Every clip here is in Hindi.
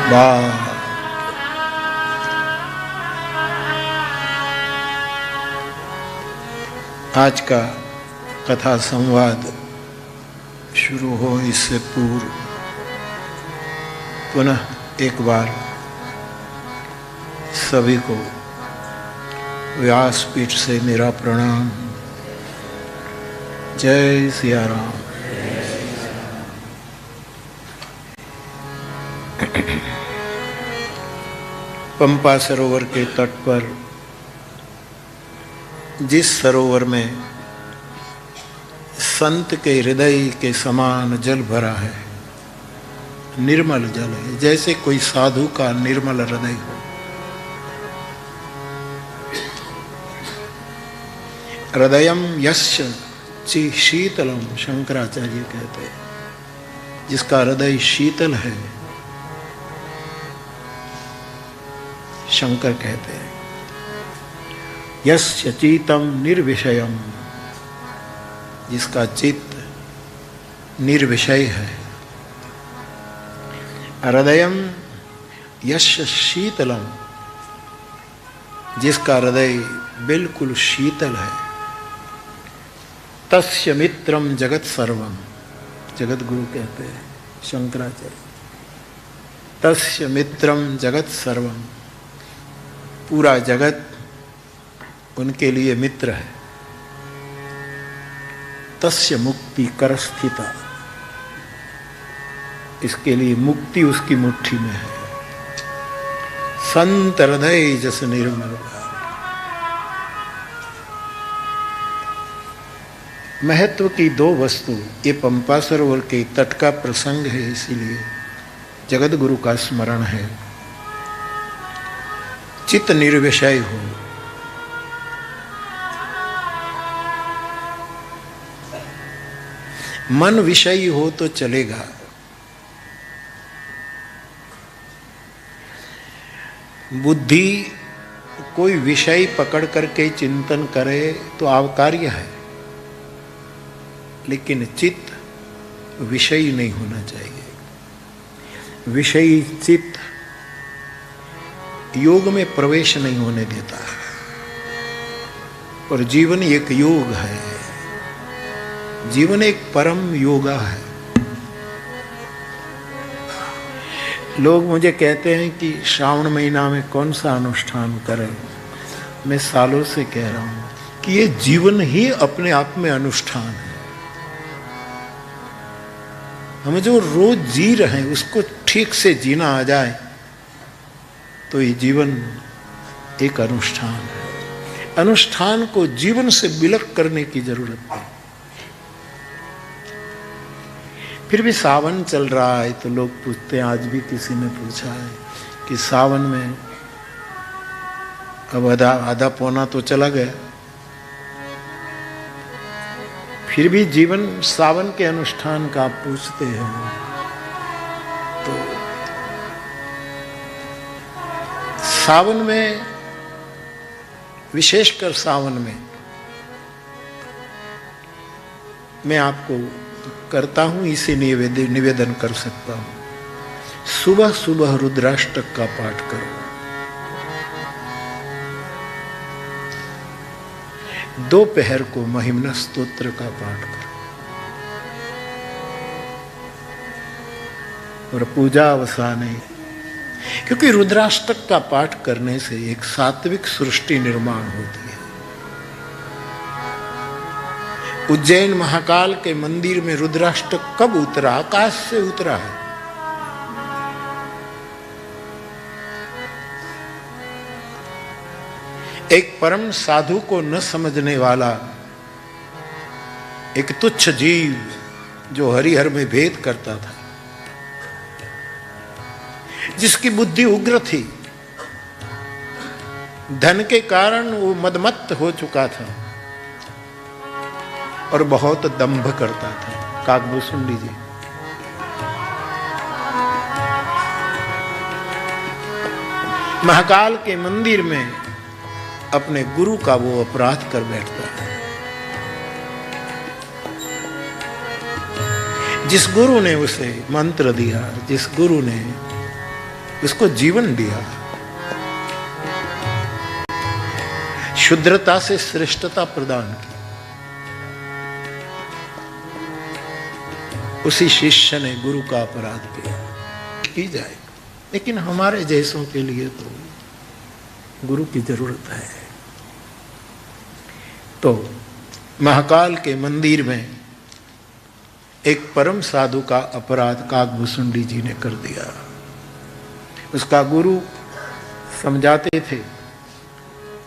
वाह। आज का कथा संवाद शुरू हो इससे पूर्व पुनः एक बार सभी को व्यासपीठ से मेरा प्रणाम। जय सिया राम। पंपा सरोवर के तट पर जिस सरोवर में संत के हृदय के समान जल भरा है, निर्मल जल है, जैसे कोई साधु का निर्मल हृदय हो। हृदयम यस्य ची शीतलम, शंकराचार्य कहते हैं, जिसका हृदय शीतल है, शंकर कहते हैं। यस्य चित्तम निर्विषयम, जिसका चित्त निर्विषय है। हृदयम यस्य शीतलम, जिसका हृदय बिल्कुल शीतल है। तस्य मित्रम जगत सर्वम, जगत गुरु कहते हैं शंकराचार्य। तस्य मित्रम जगत सर्वम, पूरा जगत उनके लिए मित्र है। तस्य मुक्ति कर स्थिता, इसके लिए मुक्ति उसकी मुट्ठी में है। संत हृदय जस निर्मल। महत्व की दो वस्तु, ये पंपा सरोवर के तट का प्रसंग है, इसीलिए जगत गुरु का स्मरण है। चित्त निर्विषय हो, मन विषयी हो तो चलेगा, बुद्धि कोई विषय पकड़ करके चिंतन करे तो आवकार्य है, लेकिन चित्त विषयी नहीं होना चाहिए। विषयी चित्त योग में प्रवेश नहीं होने देता, और जीवन एक योग है, जीवन एक परम योगा है। लोग मुझे कहते हैं कि श्रावण महीना में कौन सा अनुष्ठान करें। मैं सालों से कह रहा हूं कि ये जीवन ही अपने आप में अनुष्ठान है। हम जो रोज जी रहे हैं उसको ठीक से जीना आ जाए तो ये जीवन एक अनुष्ठान है। अनुष्ठान को जीवन से विलग करने की जरूरत है। फिर भी सावन चल रहा है तो लोग पूछते हैं, आज भी किसी ने पूछा है कि सावन में अब आधा पौना तो चला गया, फिर भी जीवन सावन के अनुष्ठान का आप पूछते हैं। तो सावन में, विशेषकर सावन में, मैं आपको करता हूं, इसे निवेदन कर सकता हूं। सुबह सुबह रुद्राष्टक का पाठ करो। दोपहर को महिम्न स्तोत्र का पाठ करो, और पूजा अवसाने, क्योंकि रुद्राष्टक का पाठ करने से एक सात्विक सृष्टि निर्माण होती है। उज्जैन महाकाल के मंदिर में रुद्राष्टक कब उतरा? आकाश से उतरा है। एक परम साधु को न समझने वाला एक तुच्छ जीव जो हरिहर में भेद करता था, जिसकी बुद्धि उग्र थी, धन के कारण वो मदमत्त हो चुका था और बहुत दंभ करता था। काकभूषुंडी जी, महाकाल के मंदिर में अपने गुरु का वो अपराध कर बैठता है। जिस गुरु ने उसे मंत्र दिया, जिस गुरु ने उसको जीवन दिया, शुद्रता से श्रेष्ठता प्रदान की। उसी शिष्य ने गुरु का अपराध किया, की जाए, लेकिन हमारे जैसों के लिए तो गुरु की जरूरत है। तो महाकाल के मंदिर में एक परम साधु का अपराध काकभूषुंडी जी ने कर दिया। उसका गुरु समझाते थे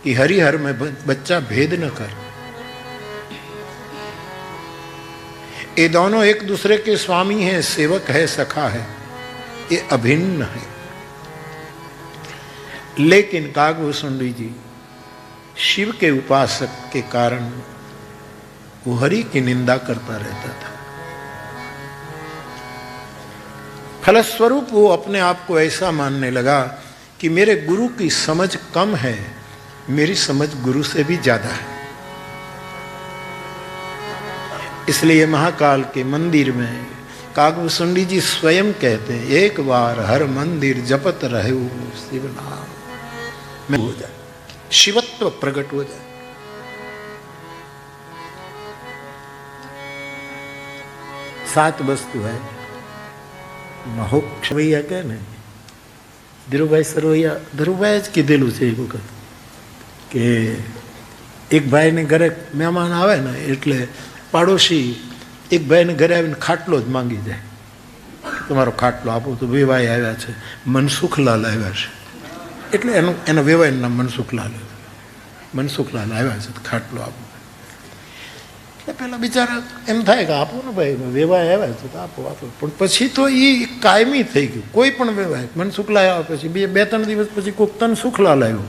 कि हरिहर में बच्चा भेद न कर, ये दोनों एक दूसरे के स्वामी हैं, सेवक है, सखा है, ये अभिन्न है। लेकिन काकभूषुंडी जी शिव के उपासक के कारण वो हरि की निंदा करता रहता था। फलस्वरूप वो अपने आप को ऐसा मानने लगा कि मेरे गुरु की समझ कम है, मेरी समझ गुरु से भी ज्यादा है। इसलिए महाकाल के मंदिर में काकभूषुंडी जी स्वयं कहते हैं, एक बार हर मंदिर जपत रहे शिव नाम में हो जाए, शिवत्व प्रकट हो जाए। सात वस्तु है मोक्ष भैया के ने ધીરુભાઈ સરવૈયા ધીરુભાઈ જ કીધેલું છે એક વખત કે એક ભાઈને ઘરે મહેમાન આવે ને એટલે પાડોશી એક ભાઈને ઘરે આવીને ખાટલો જ માંગી જાય, તમારો ખાટલો આપો. તો વેવાઈ આવ્યા છે, મનસુખલાલ આવ્યા છે, એટલે એના વેવાઈનું નામ મનસુખલાલ આવ્યા છે, ખાટલો આપો. પેલા બિચારા એમ થાય કે આપો ને ભાઈ, વેવાય આવ્યા છે તો આપો. પણ પછી તો એ કાયમી થઈ ગયું. કોઈ પણ વેવાય મનસુખલાલ આવ્યા પછી બે ત્રણ દિવસ પછી કોઈક તનસુખલાલ આવ્યો,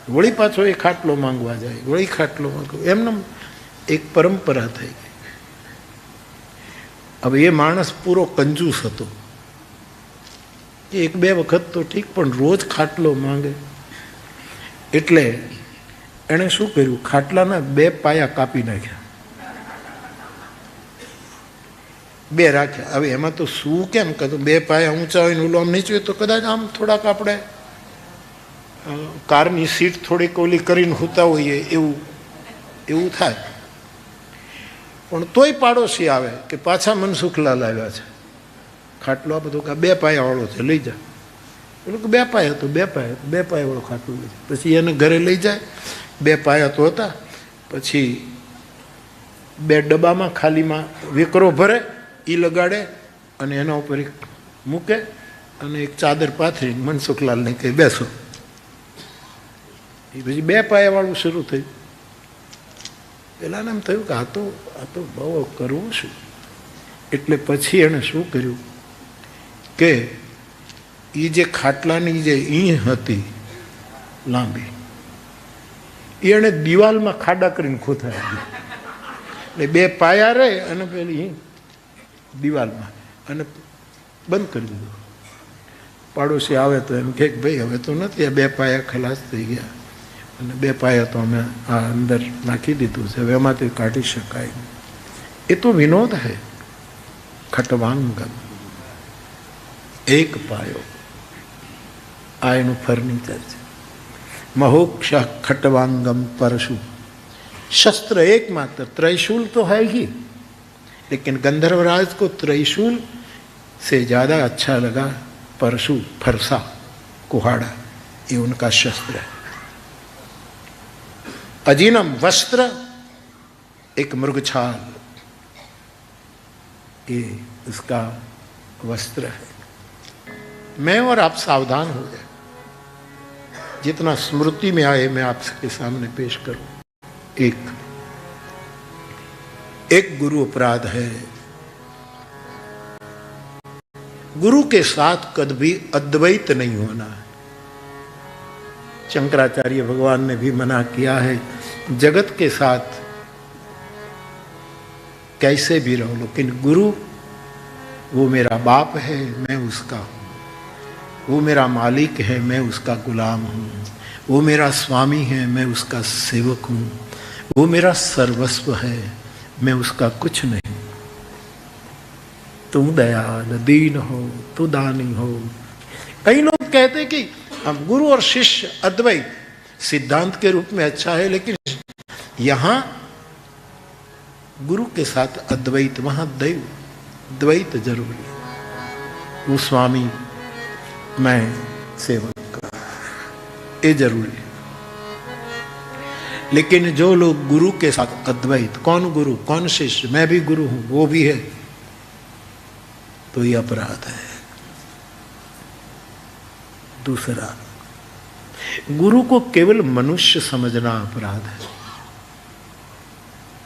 વળી પાછો એ ખાટલો માંગવા જાય, વળી ખાટલો માંગવો, એમને એક પરંપરા થઈ ગઈ. હવે એ માણસ પૂરો કંજૂસ હતો, એક બે વખત તો ઠીક, પણ રોજ ખાટલો માંગે. એટલે એણે શું કર્યું, ખાટલાના બે પાયા કાપી નાખ્યા, બે રાખ્યા. હવે એમાં તો શું કેમ કે બે પાયા ઊંચા હોય ને ઓલું આમ નીચું હોય તો કદાચ આમ થોડાક આપણે કારની સીટ થોડીક ઓલી કરીને સૂતા હોઈએ એવું થાય. પણ તોય પાડોશી આવે કે પાછા મનસુખલાલ આવ્યા છે, ખાટલો આ બધો બે પાયાવાળો છે, લઈ જાય. પેલું કે બે પાયા તો બે પાયાવાળો ખાટલો લઈ જાય. પછી એને ઘરે લઈ જાય, બે પાયા તો હતા, પછી બે ડબ્બામાં ખાલીમાં વેકરો ભરે, એ લગાડે અને એના ઉપર એક મૂકે અને એક ચાદર પાથરી મનસુખલાલને કહે બેસો. એ પછી બે પાયાવાળું શરૂ થયું. પેલાને એમ થયું કે આ તો બહુ કરવું શું. એટલે પછી એણે શું કર્યું કે એ જે ખાટલાની જે ઈંટ હતી લાંબી, એને દિવાલમાં ખાડા કરીને ખોથાવી, એટલે બે પાયા રહે અને પેલી દિવાલમાં, અને બંધ કરી દીધું. પાડોશી આવે તો એમ કે ભાઈ હવે તો નથી, આ બે પાયા ખલાસ થઈ ગયા અને બે પાયા તો અમે આ અંદર નાખી દીધું છે, હવે એમાંથી કાઢી શકાય. એ તો વિનોદ હૈ. ખટવાંગમ, એક પાયો, આ એનું ફર્નિચર છે. महोक्ष खटवांगम परशु, शस्त्र एकमात्र. त्रिशूल तो है ही, लेकिन गंधर्वराज को त्रिशूल से ज्यादा अच्छा लगा परशु, फरसा, कुहाड़ा, ये उनका शस्त्र है. अजीनम वस्त्र, एक मृगछाल, ये उसका वस्त्र है. मैं और आप सावधान हो जाए. जितना स्मृति में आए मैं आपके सामने पेश करूं. एक गुरु अपराध है. गुरु के साथ कभी अद्वैत नहीं होना है. शंकराचार्य भगवान ने भी मना किया है, जगत के साथ कैसे भी रहो, लेकिन गुरु वो मेरा बाप है, मैं उसका हूं. वो मेरा मालिक है, मैं उसका गुलाम हूँ. वो मेरा स्वामी है, मैं उसका सेवक हूँ. वो मेरा सर्वस्व है, मैं उसका कुछ नहीं. तुम दयाल दीन हो, तू दानी हो। कई लोग कहते हैं कि हम गुरु और शिष्य अद्वैत सिद्धांत के रूप में अच्छा है, लेकिन यहां गुरु के साथ अद्वैत, वहां द्वैत जरूरी है। वो स्वामी मैं सेवक का, ये जरूरी है। लेकिन जो लोग गुरु के साथ अद्वैत, कौन गुरु कौन शिष्य, मैं भी गुरु हूं वो भी है, तो ये अपराध है। दूसरा, गुरु को केवल मनुष्य समझना अपराध है।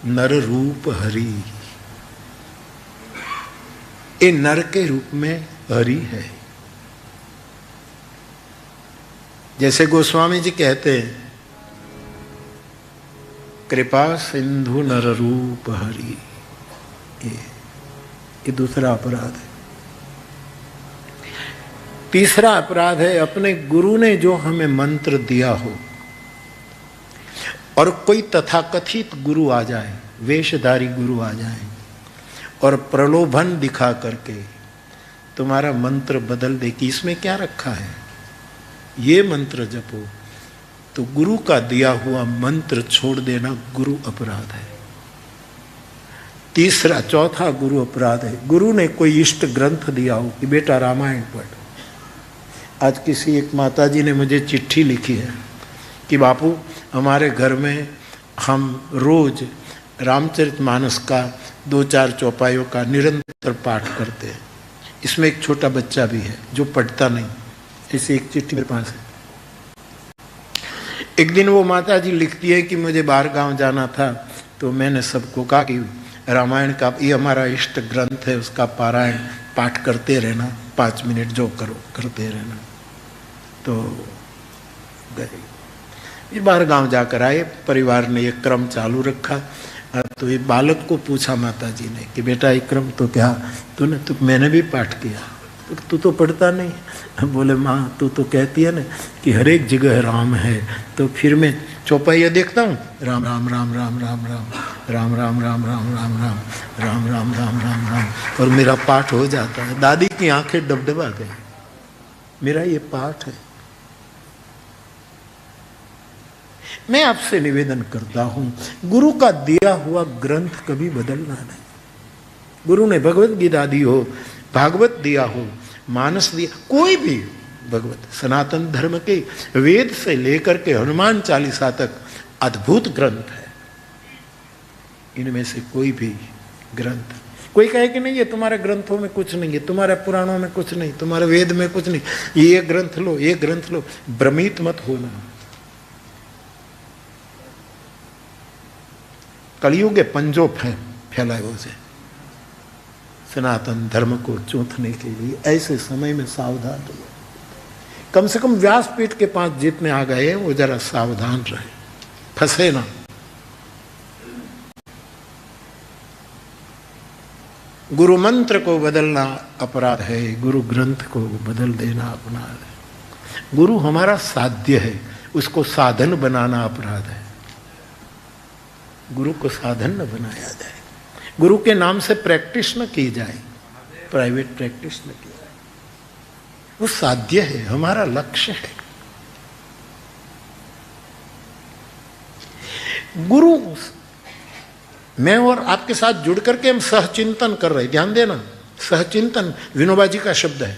नर रूप हरि, ये नर के रूप में हरि है। जैसे गोस्वामी जी कहते हैं, कृपा सिंधु नर रूप हरि, ये दूसरा अपराध है। तीसरा अपराध है, अपने गुरु ने जो हमें मंत्र दिया हो और कोई तथाकथित गुरु आ जाए, वेशधारी गुरु आ जाए और प्रलोभन दिखा करके तुम्हारा मंत्र बदल दे कि इसमें क्या रखा है, ये मंत्र जपो, तो गुरु का दिया हुआ मंत्र छोड़ देना गुरु अपराध है। तीसरा, चौथा गुरु अपराध है, गुरु ने कोई इष्ट ग्रंथ दिया हो कि बेटा रामायण पढ़। आज किसी एक माताजी ने मुझे चिट्ठी लिखी है कि बापू हमारे घर में हम रोज रामचरितमानस का 2-4 चौपाइयों का निरंतर पाठ करते हैं, इसमें एक छोटा बच्चा भी है जो पढ़ता नहीं। ऐसी एक चिट्ठी मेरे पास है। एक दिन वो माताजी लिखती है कि मुझे बाहर गांव जाना था, तो मैंने सबको कहा कि रामायण का ये हमारा इष्ट ग्रंथ है, उसका पारायण पाठ करते रहना, 5 मिनट जो करो करते रहना। तो गए, फिर बाहर गांव जाकर आए, परिवार ने ये क्रम चालू रखा। तो ये बालक को पूछा माताजी ने कि बेटा ये क्रम तो क्या तूने, तो मैंने भी पाठ किया, तू तो पढ़ता नहीं। बोले माँ तू तो कहती है ना कि हर एक जगह राम है, तो फिर मैं चौपाइया देखता हूँ, राम राम राम राम राम राम राम राम राम राम राम राम राम राम राम राम राम, और मेरा पाठ हो जाता है। दादी की आंखें डबडबा गई, मेरा ये पाठ है। मैं आपसे निवेदन करता हूं, गुरु का दिया हुआ ग्रंथ कभी बदलना नहीं। गुरु ने भगवत गीता दी हो, भागवत दिया हो, मानस दिया, कोई भी भगवत सनातन धर्म के वेद से लेकर के हनुमान चालीसा तक अद्भुत ग्रंथ है। इनमें से कोई भी ग्रंथ, कोई कहे कि नहीं ये तुम्हारे ग्रंथों में कुछ नहीं है, तुम्हारे पुराणों में कुछ नहीं, तुम्हारे वेद में कुछ नहीं, ये ग्रंथ लो, ये ग्रंथ लो, भ्रमित मत होना। कलयुग के पंजों फैलाए हुए से सनातन धर्म को चूथने के लिए, ऐसे समय में सावधान रहिए। कम से कम व्यासपीठ के पास जितने आ गए वो जरा सावधान रहे, फंसे ना। गुरु मंत्र को बदलना अपराध है, गुरु ग्रंथ को बदल देना अपराध है। गुरु हमारा साध्य है, उसको साधन बनाना अपराध है। गुरु को साधन न बनाया जाए, गुरु के नाम से प्रैक्टिस न की जाए, प्राइवेट प्रैक्टिस न की जाए, वो साध्य है, हमारा लक्ष्य है। गुरु, मैं और आपके साथ जुड़ करके हम सहचिंतन कर रहे, ध्यान देना, सहचिंतन विनोबा जी का शब्द है।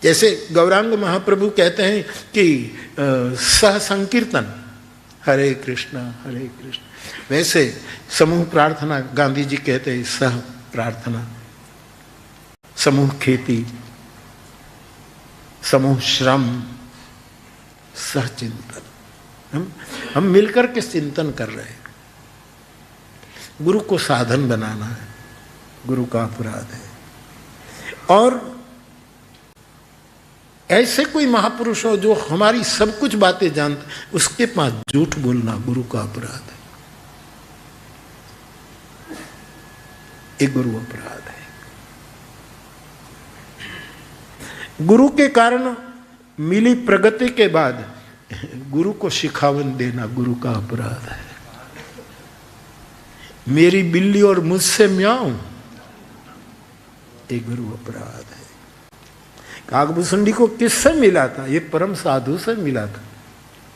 जैसे गौरांग महाप्रभु कहते हैं कि सह संकीर्तन, हरे कृष्णा हरे कृष्ण, वैसे समूह प्रार्थना गांधी जी कहते हैं सह प्रार्थना, समूह खेती, समूह श्रम, सह चिंतन। हम मिलकर के चिंतन कर रहे हैं। गुरु को साधन बनाना है, गुरु का अपराध है। और ऐसे कोई महापुरुष हो जो हमारी सब कुछ बातें जानते, उसके पास झूठ बोलना गुरु का अपराध है, एक गुरु अपराध है। गुरु के कारण मिली प्रगति के बाद गुरु को शिखावन देना गुरु का अपराध है। मेरी बिल्ली और मुझसे म्याऊं, ये गुरु अपराध है। काकभूषुंडी को किससे मिला था? ये परम साधु से मिला था,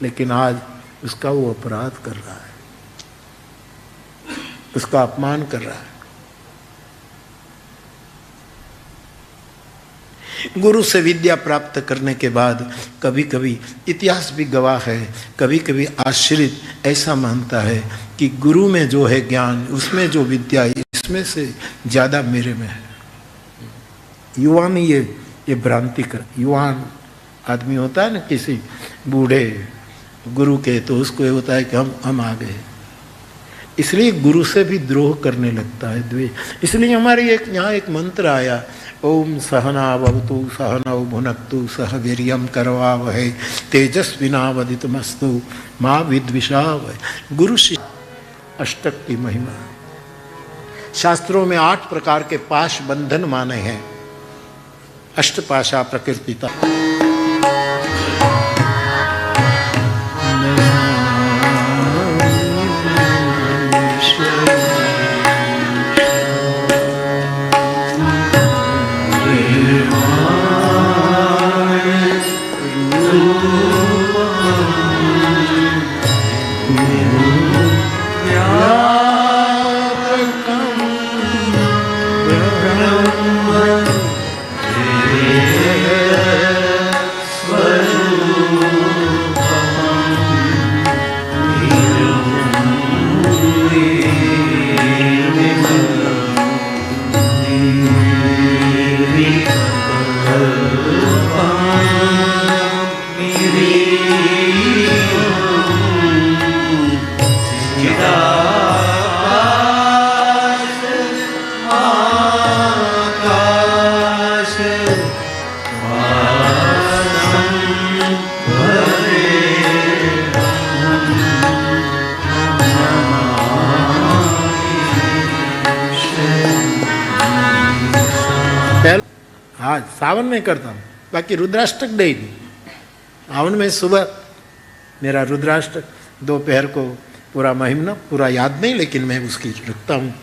लेकिन आज उसका वो अपराध कर रहा है, उसका अपमान कर रहा है। गुरु से विद्या प्राप्त करने के बाद कभी कभी इतिहास भी गवाह है, कभी कभी आश्रित ऐसा मानता है कि गुरु में जो है ज्ञान, उसमें जो विद्या, इसमें से ज्यादा मेरे में है। युवान ये भ्रांति कर, युवान आदमी होता है ना किसी बूढ़े गुरु के, तो उसको ये होता है कि हम आ गए, इसलिए गुरु से भी द्रोह करने लगता है, द्वेष। इसलिए हमारे यहाँ एक मंत्र आया, ओम सहनावतु सहनौ भुनक्तु सह वीर्यं करवावहै तेजस्विनावदितमस्तु मां विद्विषावहै। गुरु शिष्य अष्टक की महिमा। शास्त्रों में 8 प्रकार के पाश बंधन माने हैं। अष्टपाशा प्रकृतिता, हाँ सावन में करता हूँ, बाकी रुद्राष्टक डेली। सावन में सुबह मेरा रुद्राष्टक, दोपहर को पूरा महिमा, पूरा याद नहीं लेकिन मैं उसकी रखता हूँ।